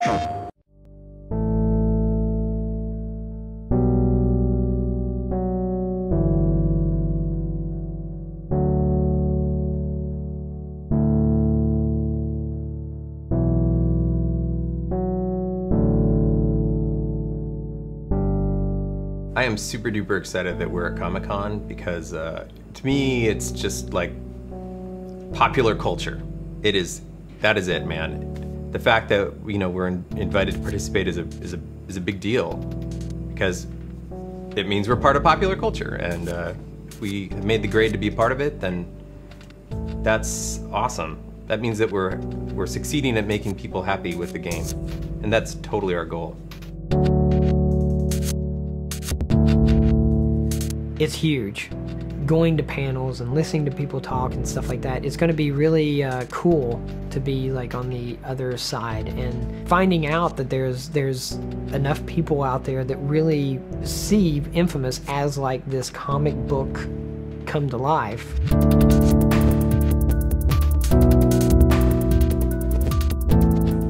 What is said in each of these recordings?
I am super duper excited that we're at Comic-Con because to me it's just like popular culture. That is it, man. The fact that we're invited to participate is a big deal because it means we're part of popular culture, and if we have made the grade to be a part of it, then that's awesome. That means that we're succeeding at making people happy with the game, and that's totally our goal. It's huge. Going to panels and listening to people talk and stuff like that, it's going to be really cool to be like on the other side and finding out that there's enough people out there that really see Infamous as like this comic book come to life.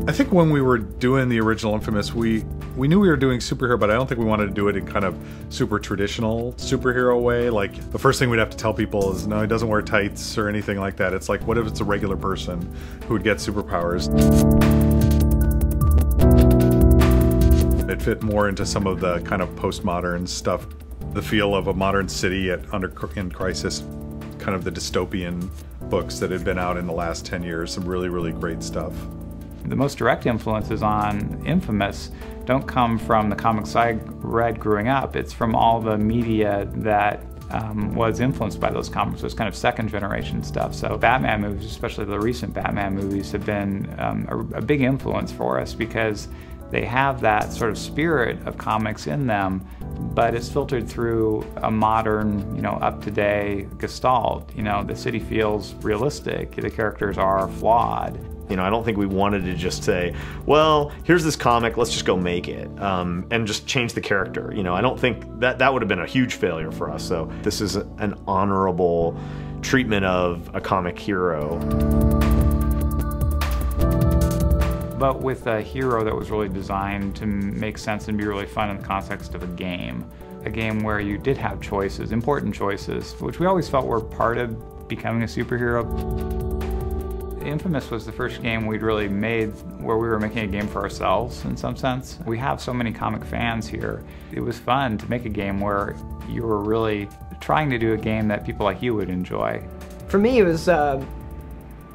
I think when we were doing the original Infamous, we knew we were doing superhero, but I don't think we wanted to do it in kind of super traditional superhero way. Like, the first thing we'd have to tell people is, no, he doesn't wear tights or anything like that. It's like, what if it's a regular person who would get superpowers? It fit more into some of the kind of postmodern stuff, the feel of a modern city in crisis, kind of the dystopian books that had been out in the last 10 years, some really, really great stuff. The most direct influences on Infamous don't come from the comics I read growing up. It's from all the media that was influenced by those comics. It was kind of second generation stuff. So Batman movies, especially the recent Batman movies, have been a big influence for us because they have that sort of spirit of comics in them, but it's filtered through a modern, up-to-date gestalt. The city feels realistic. The characters are flawed. I don't think we wanted to just say, well, here's this comic, let's just go make it, and just change the character. I don't think that would have been a huge failure for us. So this is an honorable treatment of a comic hero. But with a hero that was really designed to make sense and be really fun in the context of a game where you did have choices, important choices, which we always felt were part of becoming a superhero. Infamous was the first game we'd really made where we were making a game for ourselves in some sense. We have so many comic fans here. It was fun to make a game where you were really trying to do a game that people like you would enjoy. For me, it was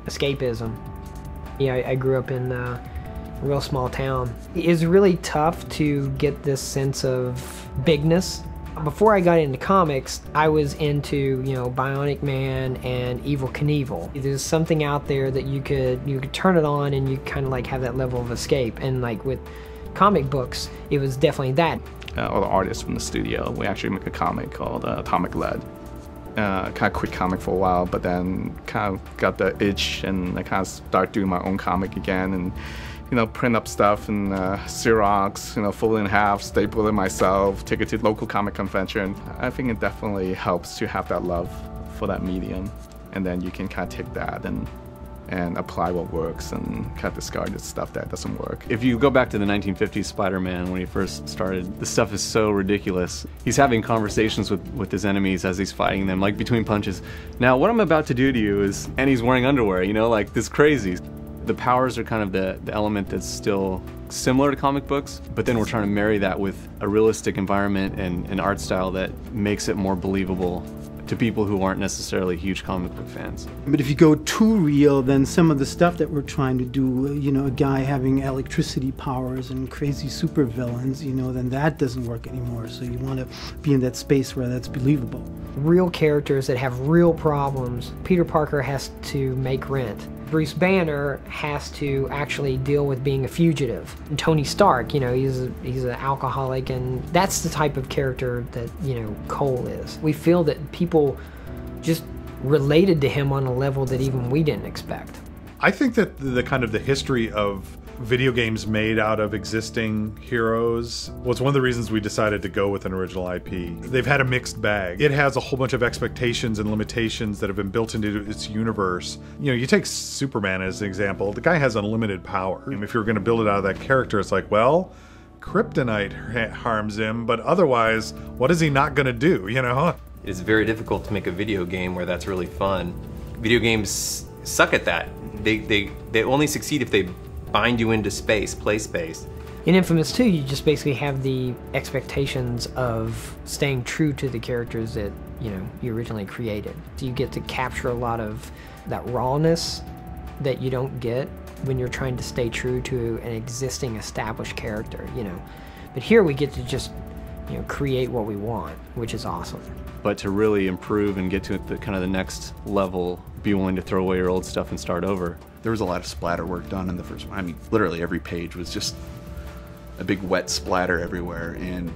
escapism. I grew up in a real small town. It's really tough to get this sense of bigness. Before I got into comics, I was into, Bionic Man and Evel Knievel. There's something out there that you could turn it on and you kind of like have that level of escape. And like with comic books, it was definitely that. All the artists from the studio, we actually make a comic called Atomic Lead. Kind of quit comic for a while, but then kind of got the itch and I kind of started doing my own comic again and print up stuff and Xerox, fold it in half, staple it myself, take it to local comic convention. I think it definitely helps to have that love for that medium, and then you can kind of take that and apply what works and kind of discard the stuff that doesn't work. If you go back to the 1950s Spider-Man when he first started, the stuff is so ridiculous. He's having conversations with his enemies as he's fighting them, like between punches. Now, what I'm about to do to you is, and he's wearing underwear, like this crazy. The powers are kind of the element that's still similar to comic books, but then we're trying to marry that with a realistic environment and an art style that makes it more believable to people who aren't necessarily huge comic book fans. But if you go too real, then some of the stuff that we're trying to do, a guy having electricity powers and crazy supervillains, then that doesn't work anymore. So you want to be in that space where that's believable. Real characters that have real problems. Peter Parker has to make rent. Bruce Banner has to actually deal with being a fugitive. And Tony Stark, he's an alcoholic, and that's the type of character that, Cole is. We feel that people just related to him on a level that even we didn't expect. I think that the kind of the history of video games made out of existing heroes was one of the reasons we decided to go with an original IP. They've had a mixed bag. It has a whole bunch of expectations and limitations that have been built into its universe. You know, you take Superman as an example. The guy has unlimited power. And if you're going to build it out of that character, it's like, well, kryptonite harms him, but otherwise, what is he not going to do, you know? It's very difficult to make a video game where that's really fun. Video games suck at that. They only succeed if they bind you into space, play space. In Infamous 2, you just basically have the expectations of staying true to the characters that, you know, you originally created. So you get to capture a lot of that rawness that you don't get when you're trying to stay true to an existing established character, you know. But here we get to just, you know, create what we want, which is awesome. But to really improve and get to the kind of the next level, be willing to throw away your old stuff and start over. There was a lot of splatter work done in the first one. I mean, literally every page was just a big wet splatter everywhere, and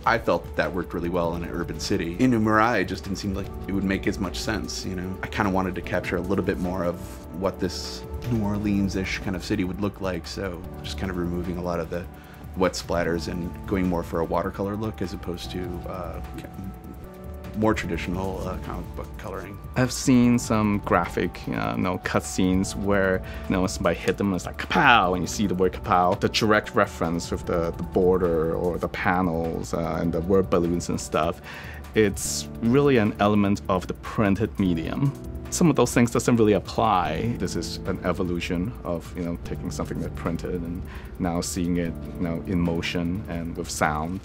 I felt that worked really well in an urban city. In Mirai, it just didn't seem like it would make as much sense, you know? I kind of wanted to capture a little bit more of what this New Orleans-ish kind of city would look like, so just kind of removing a lot of the wet splatters and going more for a watercolor look as opposed to more traditional comic book coloring. I've seen some graphic, cutscenes where, somebody hit them and it's like kapow, and you see the word kapow. The direct reference with the border or the panels and the word balloons and stuff. It's really an element of the printed medium. Some of those things doesn't really apply. This is an evolution of, taking something that printed and now seeing it, in motion and with sound.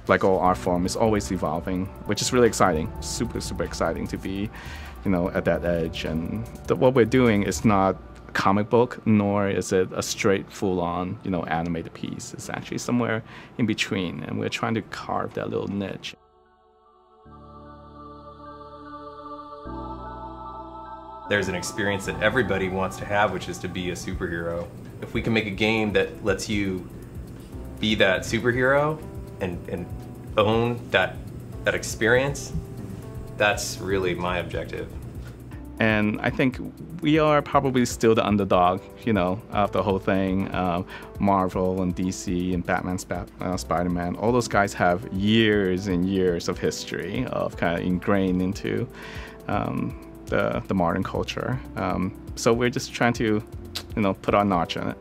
Like all art form, is always evolving, which is really exciting. Super, super exciting to be, at that edge. And what we're doing is not a comic book, nor is it a straight, full-on, animated piece. It's actually somewhere in between, and we're trying to carve that little niche. There's an experience that everybody wants to have, which is to be a superhero. If we can make a game that lets you be that superhero and own that experience, that's really my objective. And I think we are probably still the underdog, of the whole thing. Marvel and DC and Batman, Spider-Man, all those guys have years and years of history of kind of ingrained into the modern culture. So we're just trying to, put our notch on it.